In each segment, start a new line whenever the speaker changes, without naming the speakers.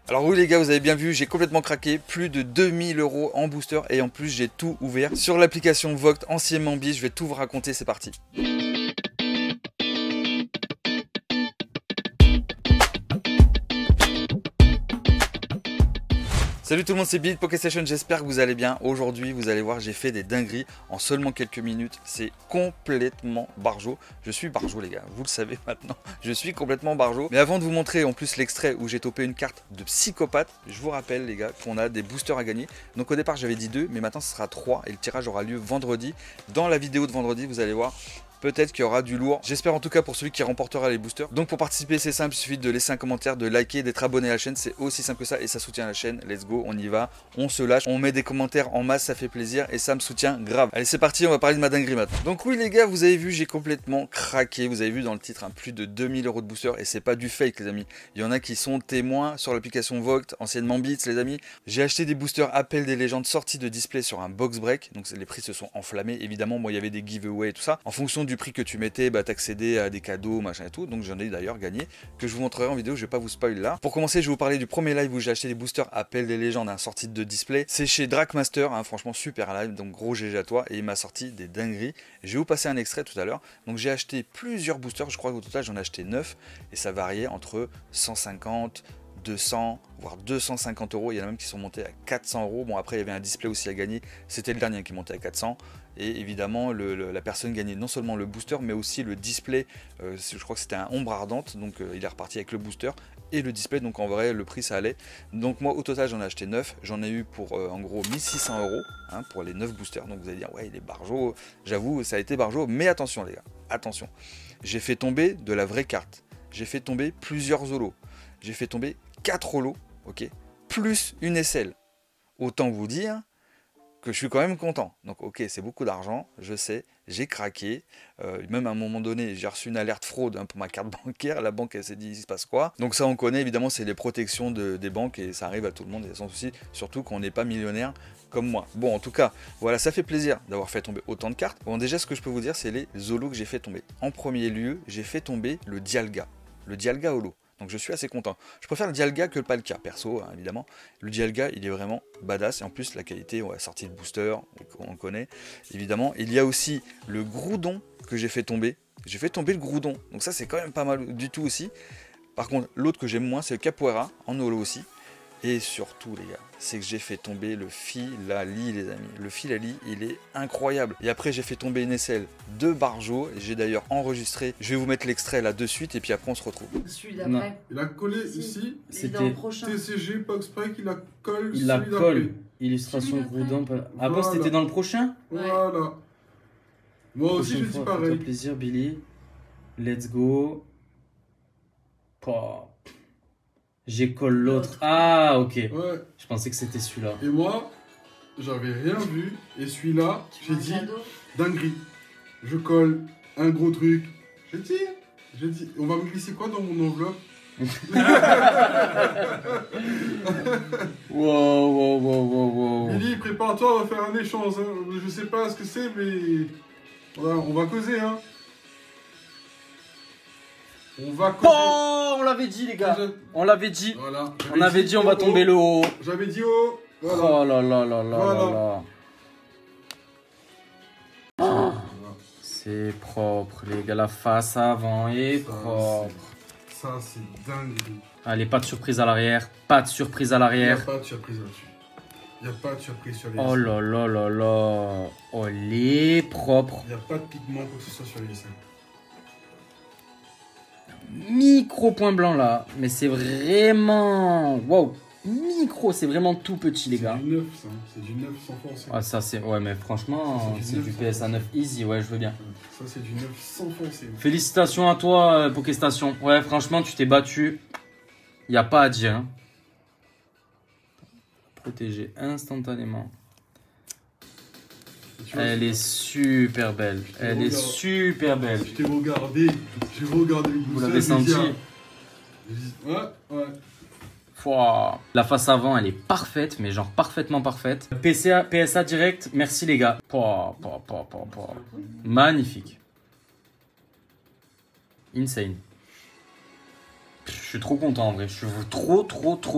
Alors oui les gars, vous avez bien vu, j'ai complètement craqué, plus de 2000 € en booster et en plus j'ai tout ouvert sur l'application Vogt, anciennement Biz, je vais tout vous raconter, c'est parti. Salut tout le monde, c'est Bill PokéStation, j'espère que vous allez bien. Aujourd'hui, vous allez voir, j'ai fait des dingueries en seulement quelques minutes. C'est complètement barjo. Je suis barjo les gars, vous le savez maintenant. Je suis complètement barjo. Mais avant de vous montrer en plus l'extrait où j'ai topé une carte de psychopathe, je vous rappelle les gars qu'on a des boosters à gagner. Donc au départ j'avais dit 2, mais maintenant ce sera 3 et le tirage aura lieu vendredi. Dans la vidéo de vendredi, vous allez voir. Peut-être qu'il y aura du lourd. J'espère en tout cas pour celui qui remportera les boosters. Donc pour participer, c'est simple, il suffit de laisser un commentaire, de liker, d'être abonné à la chaîne. C'est aussi simple que ça et ça soutient la chaîne. Let's go, on y va, on se lâche. On met des commentaires en masse, ça fait plaisir et ça me soutient grave. Allez, c'est parti, on va parler de ma dinguerie maintenant. Donc oui les gars, vous avez vu, j'ai complètement craqué. Vous avez vu dans le titre, plus de 2000 € de boosters et c'est pas du fake les amis. Il y en a qui sont témoins sur l'application Vogt, anciennement Beats les amis. J'ai acheté des boosters Appel des légendes sortis de display sur un box break. Donc les prix se sont enflammés. Évidemment, moi il y avait des giveaways et tout ça. En fonction du prix que tu mettais, t'accéder à des cadeaux, machin et tout. Donc j'en ai d'ailleurs gagné, que je vous montrerai en vidéo, je vais pas vous spoil là. Pour commencer, je vais vous parler du premier live où j'ai acheté des boosters Appel des légendes, sortis de display. C'est chez Drakmaster, franchement super live, donc gros GG à toi, et il m'a sorti des dingueries. Je vais vous passer un extrait tout à l'heure. Donc j'ai acheté plusieurs boosters, je crois qu'au total j'en ai acheté 9, et ça variait entre 150, 200, voire 250 €. Il y en a même qui sont montés à 400 €. Bon, après, il y avait un display aussi à gagner. C'était le dernier qui montait à 400. Et évidemment, la personne gagnait non seulement le booster, mais aussi le display. Je crois que c'était un ombre ardente. Donc, il est reparti avec le booster et le display. Donc, en vrai, le prix, ça allait. Donc, moi, au total, j'en ai acheté 9. J'en ai eu pour, en gros, 1600 € pour les 9 boosters. Donc, vous allez dire, ouais, il est barjo. J'avoue, ça a été barjo. Mais attention, les gars, attention. J'ai fait tomber de la vraie carte. J'ai fait tomber plusieurs holos. J'ai fait tomber 4 holos, ok, plus une SL. Autant vous dire que je suis quand même content. Donc ok, c'est beaucoup d'argent, je sais, j'ai craqué. Même à un moment donné, j'ai reçu une alerte fraude pour ma carte bancaire. La banque, elle s'est dit, il se passe quoi? Donc ça, on connaît, évidemment, c'est les protections des banques et ça arrive à tout le monde, et sans souci, surtout qu'on n'est pas millionnaire comme moi. Bon, en tout cas, voilà, ça fait plaisir d'avoir fait tomber autant de cartes. Bon, déjà, ce que je peux vous dire, c'est les holos que j'ai fait tomber. En premier lieu, j'ai fait tomber le Dialga holo. Donc je suis assez content. Je préfère le Dialga que le Palkia, perso, évidemment. Le Dialga, il est vraiment badass. Et en plus, la qualité, on a sorti le booster, on le connaît, évidemment. Il y a aussi le Groudon que j'ai fait tomber. J'ai fait tomber le Groudon. Donc ça, c'est quand même pas mal du tout aussi. Par contre, l'autre que j'aime moins, c'est le Capoeira, en holo aussi. Et surtout, les gars, c'est que j'ai fait tomber le Filali, les amis. Le Filali, il est incroyable. Et après, j'ai fait tomber une SL de Barjo. J'ai d'ailleurs enregistré. Je vais vous mettre l'extrait là de suite et puis après, on se retrouve.
Celui d'après.
Il a collé ici.
C'était
TCG, Box Break, il la colle.
Il la colle. Illustration Groudon. Ah bon, c'était dans le prochain?
Voilà. Moi aussi, je dis pareil.
Fais-toi plaisir, Billy. Let's go. J'ai collé l'autre. Ah, ok.
Ouais.
Je pensais que c'était celui-là.
Et moi, j'avais rien vu. Et celui-là, j'ai dit dinguerie. Je colle un gros truc. J'ai dit, on va me glisser quoi dans mon enveloppe?
Wow.
Billy, prépare-toi, on va faire un échange. Je sais pas ce que c'est, mais voilà, on va causer, hein. On va causer.
Oh, on l'avait dit, les gars. On l'avait dit.
Voilà.
On avait dit, on va tomber le haut.
J'avais dit haut. Voilà.
Oh là là là là
Voilà.
là là. C'est propre, les gars. La face avant est propre.
Ça, c'est dingue.
Allez, pas de surprise à l'arrière. Pas de surprise à l'arrière.
Il n'y a pas de surprise là-dessus. Il n'y a pas de surprise sur les
Oh là là là là. Oh, les propres.
Il n'y a pas de pigment quoi que ce soit sur les dessins.
Micro point blanc là. Mais c'est vraiment... Wow. Micro, c'est vraiment tout petit, les gars.
C'est du 9, ça. C'est du 9 sans forcer.
Ah, ça, c'est... Ouais, mais franchement, c'est du PSA 9 easy. Ouais, je veux bien.
Ça, c'est du 9 sans forcer.
Félicitations à toi, PokéStation. Ouais, franchement, tu t'es battu. Il n'y a pas à dire. Hein. Protégé instantanément. Elle est super belle. Elle est super belle.
Je t'ai regardé. J'ai regardé le booster.
Vous l'avez senti?
Ouais.
Pouah. La face avant, elle est parfaite, mais genre parfaitement parfaite. PSA direct, merci les gars. Pouah. Magnifique. Insane. Je suis trop content en vrai, je suis trop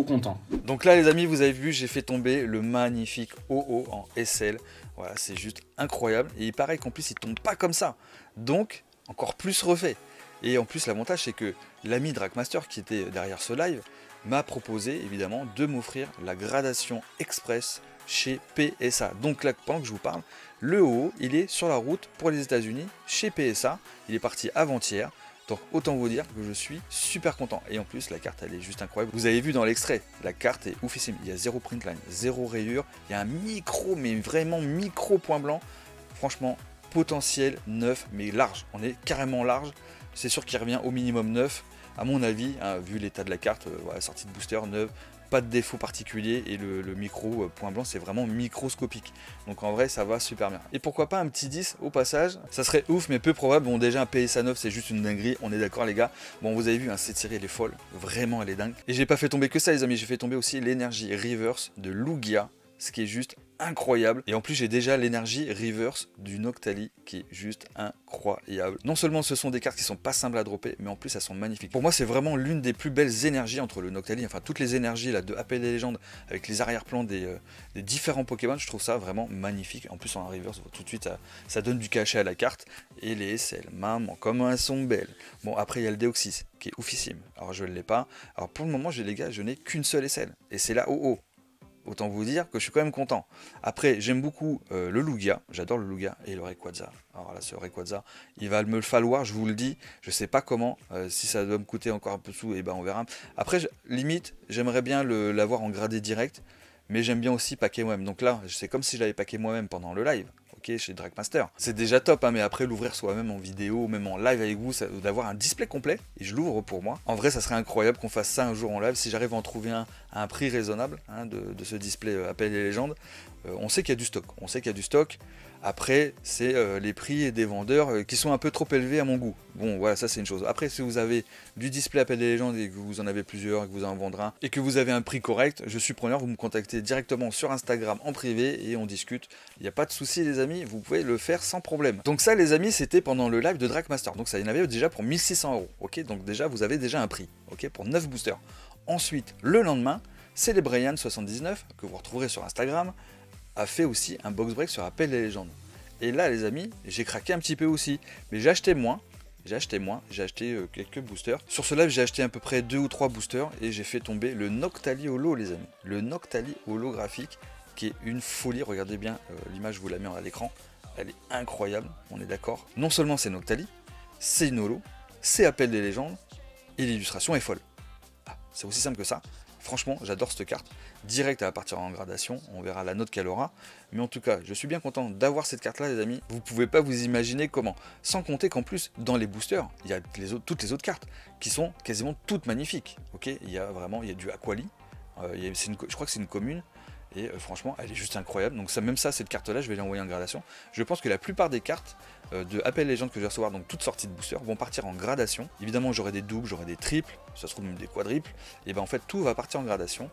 content.
Donc là les amis, vous avez vu, j'ai fait tomber le magnifique OO en SL. Voilà, c'est juste incroyable. Et il paraît qu'en plus il tombe pas comme ça. Donc encore plus refait. Et en plus l'avantage c'est que l'ami Dragmaster qui était derrière ce live m'a proposé évidemment de m'offrir la gradation express chez PSA. Donc là pendant que je vous parle, le OO il est sur la route pour les États-Unis chez PSA. Il est parti avant-hier. Donc autant vous dire que je suis super content. Et en plus la carte elle est juste incroyable. Vous avez vu dans l'extrait, la carte est oufissime. Il y a zéro print line, zéro rayure. Il y a un micro, mais vraiment micro point blanc. Franchement, potentiel neuf, mais large. On est carrément large. C'est sûr qu'il revient au minimum neuf. À mon avis, hein, vu l'état de la carte, voilà, sortie de booster neuve, pas de défaut particulier et le micro point blanc c'est vraiment microscopique. Donc en vrai ça va super bien. Et pourquoi pas un petit 10 au passage, ça serait ouf mais peu probable. Bon déjà un PSA 9 c'est juste une dinguerie, on est d'accord les gars. Bon vous avez vu hein, cette série elle est folle, vraiment elle est dingue. Et j'ai pas fait tomber que ça les amis, j'ai fait tomber aussi l'énergie reverse de Lugia, ce qui est juste incroyable. Et en plus j'ai déjà l'énergie reverse du Noctali qui est juste incroyable. Non seulement ce sont des cartes qui sont pas simples à dropper, mais en plus elles sont magnifiques. Pour moi c'est vraiment l'une des plus belles énergies entre le Noctali, enfin toutes les énergies là de Appel des légendes avec les arrière-plans des différents Pokémon, je trouve ça vraiment magnifique. En plus en reverse tout de suite ça donne du cachet à la carte. Et les SL, maman comment elles sont belles. Bon après il y a le Deoxys qui est oufissime, alors je ne l'ai pas. Alors pour le moment les gars je n'ai qu'une seule SL et c'est la OO. Autant vous dire que je suis quand même content. Après, j'aime beaucoup le Lugia, j'adore le Lugia et le Rayquaza. Alors là, ce Rayquaza, il va me le falloir, je vous le dis. Je sais pas comment, si ça doit me coûter encore un peu de sous, et ben on verra. Après, limite, j'aimerais bien l'avoir en gradé direct, mais j'aime bien aussi packer moi-même. Donc là, c'est comme si je l'avais packé moi-même pendant le live. Chez Dragmaster. C'est déjà top, hein, mais après l'ouvrir soi-même en vidéo, même en live avec vous, d'avoir un display complet, et je l'ouvre pour moi. En vrai, ça serait incroyable qu'on fasse ça un jour en live, si j'arrive à en trouver un à un prix raisonnable, hein, de ce display Appel des légendes. On sait qu'il y a du stock, on sait qu'il y a du stock. Après, c'est les prix des vendeurs qui sont un peu trop élevés à mon goût. Bon, voilà, ça c'est une chose. Après, si vous avez du display Appel des légendes et que vous en avez plusieurs, et que vous en vendrez un, et que vous avez un prix correct, je suis preneur, vous me contactez directement sur Instagram en privé et on discute. Il n'y a pas de souci les amis, vous pouvez le faire sans problème. Donc ça les amis, c'était pendant le live de Dragmaster. Donc ça, il y en avait déjà pour 1600 €. Ok, donc déjà vous avez déjà un prix, ok, pour 9 boosters. Ensuite, le lendemain, c'est les Brian79, que vous retrouverez sur Instagram, a fait aussi un box break sur Appel des légendes. Et là les amis, j'ai craqué un petit peu aussi, mais j'ai acheté moins, j'ai acheté quelques boosters. Sur ce live j'ai acheté à peu près 2 ou 3 boosters et j'ai fait tomber le Noctali Holo les amis. Le Noctali holographique qui est une folie, regardez bien l'image, je vous la mets à l'écran, elle est incroyable, on est d'accord. Non seulement c'est Noctali, c'est une holo, c'est Appel des légendes et l'illustration est folle. Ah, c'est aussi simple que ça. Franchement, j'adore cette carte. Direct, elle va partir en gradation. On verra la note qu'elle aura. Mais en tout cas, je suis bien content d'avoir cette carte-là, les amis. Vous pouvez pas vous imaginer comment. Sans compter qu'en plus, dans les boosters, il y a toutes les autres cartes qui sont quasiment toutes magnifiques. Ok, il y a du Aquali. Je crois que c'est une commune. Et franchement, elle est juste incroyable. Donc même ça, cette carte-là, je vais l'envoyer en gradation. Je pense que la plupart des cartes de Appel Legend que je vais recevoir, donc toutes sorties de booster, vont partir en gradation. Évidemment, j'aurai des doubles, j'aurai des triples, ça se trouve même des quadruples. Et ben en fait, tout va partir en gradation.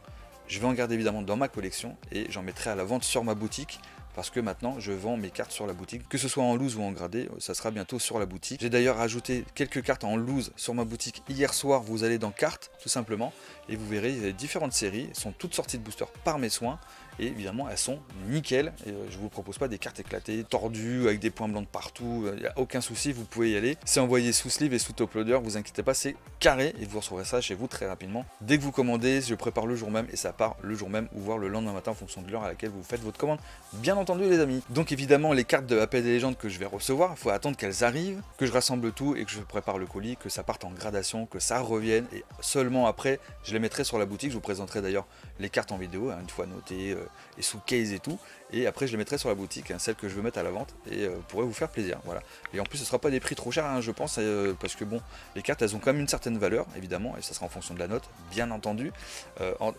Je vais en garder évidemment dans ma collection et j'en mettrai à la vente sur ma boutique. Parce que maintenant je vends mes cartes sur la boutique, que ce soit en loose ou en gradé, ça sera bientôt sur la boutique. J'ai d'ailleurs rajouté quelques cartes en loose sur ma boutique hier soir. Vous allez dans cartes tout simplement et vous verrez, il y a différentes séries, elles sont toutes sorties de booster par mes soins et évidemment elles sont nickel. Et je vous propose pas des cartes éclatées, tordues avec des points blancs de partout, il n'y a aucun souci, vous pouvez y aller. C'est envoyé sous sleeve et sous top loader, vous inquiétez pas, c'est carré et vous recevrez ça chez vous très rapidement. Dès que vous commandez, je prépare le jour même et ça part le jour même ou voire le lendemain matin en fonction de l'heure à laquelle vous faites votre commande. Bien entendu les amis. Donc évidemment les cartes de Appel des légendes que je vais recevoir, il faut attendre qu'elles arrivent, que je rassemble tout et que je prépare le colis, que ça parte en gradation, que ça revienne et seulement après je les mettrai sur la boutique. Je vous présenterai d'ailleurs les cartes en vidéo, hein, une fois notées et sous case et tout, et après je les mettrai sur la boutique, hein, celles que je veux mettre à la vente et pourrait vous faire plaisir. Voilà. Et en plus ce sera pas des prix trop chers, hein, je pense, parce que bon, les cartes elles ont quand même une certaine valeur évidemment et ça sera en fonction de la note, bien entendu.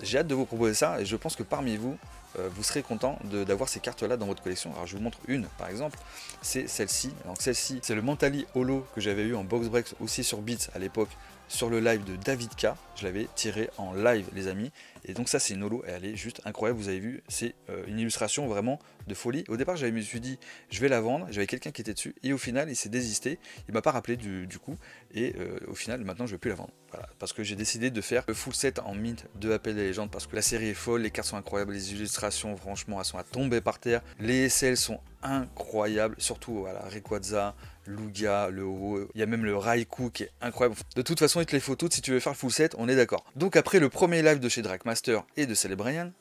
J'ai hâte de vous proposer ça et je pense que parmi vous, vous serez content d'avoir ces cartes là dans votre collection. Alors je vous montre une par exemple, c'est celle-ci. Donc celle-ci c'est le Mentali Holo que j'avais eu en box break aussi sur Beats à l'époque sur le live de David K. Je l'avais tiré en live les amis Et donc ça c'est une holo, et elle est juste incroyable, vous avez vu, c'est une illustration vraiment de folie. Au départ je me suis dit je vais la vendre, j'avais quelqu'un qui était dessus, et au final il s'est désisté, il m'a pas rappelé du coup, et au final maintenant je vais plus la vendre. Voilà, parce que j'ai décidé de faire le full set en mint de Appel des légendes, parce que la série est folle, les cartes sont incroyables, les illustrations franchement elles sont à tomber par terre, les SL sont incroyables, surtout voilà, Rayquaza, Lugia, le haut, il y a même le Raikou qui est incroyable. De toute façon, il te les faut toutes si tu veux faire le full set, on est d'accord. Donc après le premier live de chez Drakmaster et de Celebrian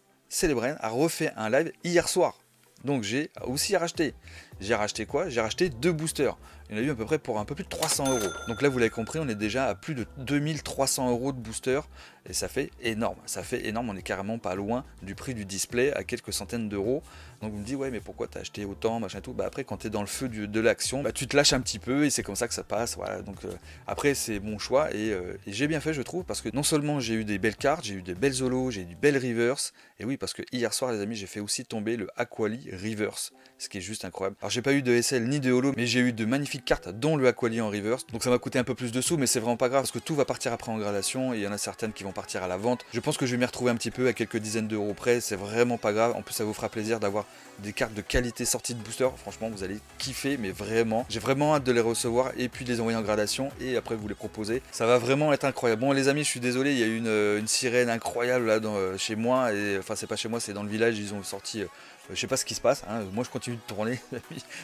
a refait un live hier soir. Donc j'ai aussi racheté. J'ai racheté quoi? J'ai racheté 2 boosters. Il y en a eu à peu près pour un peu plus de 300 €. Donc là, vous l'avez compris, on est déjà à plus de 2300 € de booster. Et ça fait énorme. Ça fait énorme. On est carrément pas loin du prix du display, à quelques centaines d'euros. Donc vous me dites, ouais, mais pourquoi t'as acheté autant, machin et tout? Bah après, quand t'es dans le feu de l'action, bah tu te lâches un petit peu et c'est comme ça que ça passe. Voilà. Donc après, c'est mon choix et j'ai bien fait, je trouve, parce que non seulement j'ai eu des belles cartes, j'ai eu des belles holos, j'ai eu du belles reverse. Et oui, parce que hier soir, les amis, j'ai fait aussi tomber le Aquali reverse, ce qui est juste incroyable. Alors j'ai pas eu de SL ni de holo, mais j'ai eu de magnifiques cartes, dont le Aquali en reverse. Donc ça m'a coûté un peu plus de sous, mais c'est vraiment pas grave parce que tout va partir après en gradation et il y en a certaines qui vont partir à la vente. Je pense que je vais m'y retrouver un petit peu à quelques dizaines d'euros près, c'est vraiment pas grave. En plus, ça vous fera plaisir d'avoir des cartes de qualité sorties de booster. Franchement, vous allez kiffer, mais vraiment, j'ai vraiment hâte de les recevoir et puis de les envoyer en gradation et après vous les proposer. Ça va vraiment être incroyable. Bon, les amis, je suis désolé, il y a eu une sirène incroyable là chez moi, et enfin, c'est pas chez moi, c'est dans le village, ils ont sorti. Je sais pas ce qui se passe, hein. Moi je continue de tourner.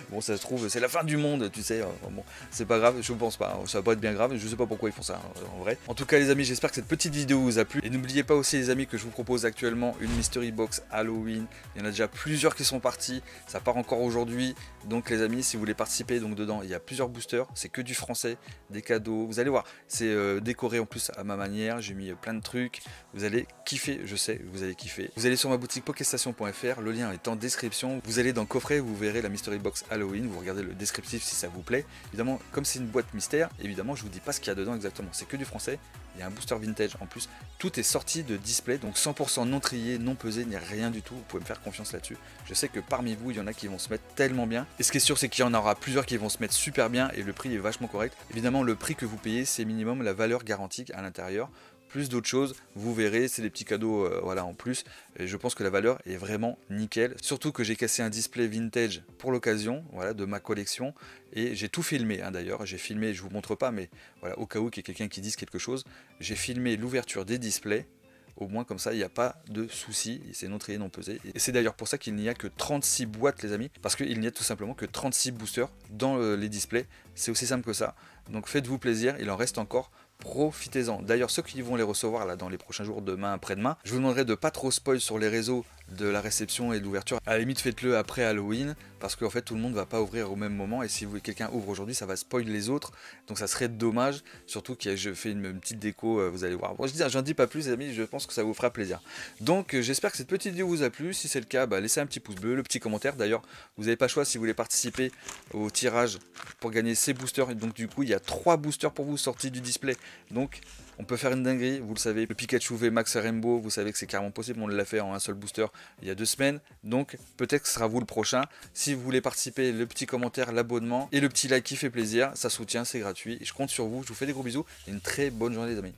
Bon, ça se trouve, c'est la fin du monde, tu sais. Bon, c'est pas grave, je pense pas, hein. Ça va pas être bien grave, je sais pas pourquoi ils font ça, hein, en vrai. En tout cas, les amis, j'espère que cette petite vidéo vous a plu. Et n'oubliez pas aussi, les amis, que je vous propose actuellement une Mystery Box Halloween. Il y en a déjà plusieurs qui sont partis, ça part encore aujourd'hui. Donc, les amis, si vous voulez participer, donc dedans, il y a plusieurs boosters, c'est que du français, des cadeaux. Vous allez voir, c'est décoré en plus à ma manière, j'ai mis plein de trucs. Vous allez kiffer, je sais, vous allez kiffer. Vous allez sur ma boutique pokestation.fr, le lien est en description. Vous allez dans le coffret, vous verrez la Mystery Box Halloween, vous regardez le descriptif si ça vous plaît. Évidemment, comme c'est une boîte mystère, évidemment, je vous dis pas ce qu'il y a dedans exactement, c'est que du français. Il y a un booster vintage en plus. Tout est sorti de display, donc 100% non trié, non pesé, ni rien du tout. Vous pouvez me faire confiance là-dessus. Je sais que parmi vous, il y en a qui vont se mettre tellement bien. Et ce qui est sûr, c'est qu'il y en aura plusieurs qui vont se mettre super bien et le prix est vachement correct. Évidemment, le prix que vous payez, c'est minimum la valeur garantie à l'intérieur. Plus d'autres choses, vous verrez, c'est des petits cadeaux voilà, en plus. Et je pense que la valeur est vraiment nickel. Surtout que j'ai cassé un display vintage pour l'occasion, voilà, de ma collection. Et j'ai tout filmé, hein, d'ailleurs. J'ai filmé, je vous montre pas, mais voilà, au cas où qu'il y ait quelqu'un qui dise quelque chose, j'ai filmé l'ouverture des displays. Au moins comme ça, il n'y a pas de souci, c'est non trié, non pesé. Et c'est d'ailleurs pour ça qu'il n'y a que 36 boîtes, les amis, parce qu'il n'y a tout simplement que 36 boosters dans les displays. C'est aussi simple que ça. Donc faites-vous plaisir, il en reste encore. Profitez-en. D'ailleurs, ceux qui vont les recevoir là dans les prochains jours, demain, après-demain, je vous demanderai de pas trop spoil sur les réseaux de la réception et de l'ouverture. À la limite, faites-le après Halloween, parce qu'en fait, tout le monde va pas ouvrir au même moment. Et si quelqu'un ouvre aujourd'hui, ça va spoil les autres. Donc ça serait dommage. Surtout que je fais une petite déco, vous allez voir. Bon, j'en dis pas plus, les amis, je pense que ça vous fera plaisir. Donc j'espère que cette petite vidéo vous a plu. Si c'est le cas, bah, laissez un petit pouce bleu, le petit commentaire. D'ailleurs, vous n'avez pas le choix si vous voulez participer au tirage pour gagner ces boosters. Et donc du coup, il y a 3 boosters pour vous sortis du display. Donc on peut faire une dinguerie, vous le savez, le Pikachu V Max Rainbow, vous savez que c'est carrément possible, on l'a fait en un seul booster il y a 2 semaines, donc peut-être que ce sera vous le prochain. Si vous voulez participer, le petit commentaire, l'abonnement et le petit like qui fait plaisir, ça soutient, c'est gratuit, et je compte sur vous, je vous fais des gros bisous, et une très bonne journée les amis.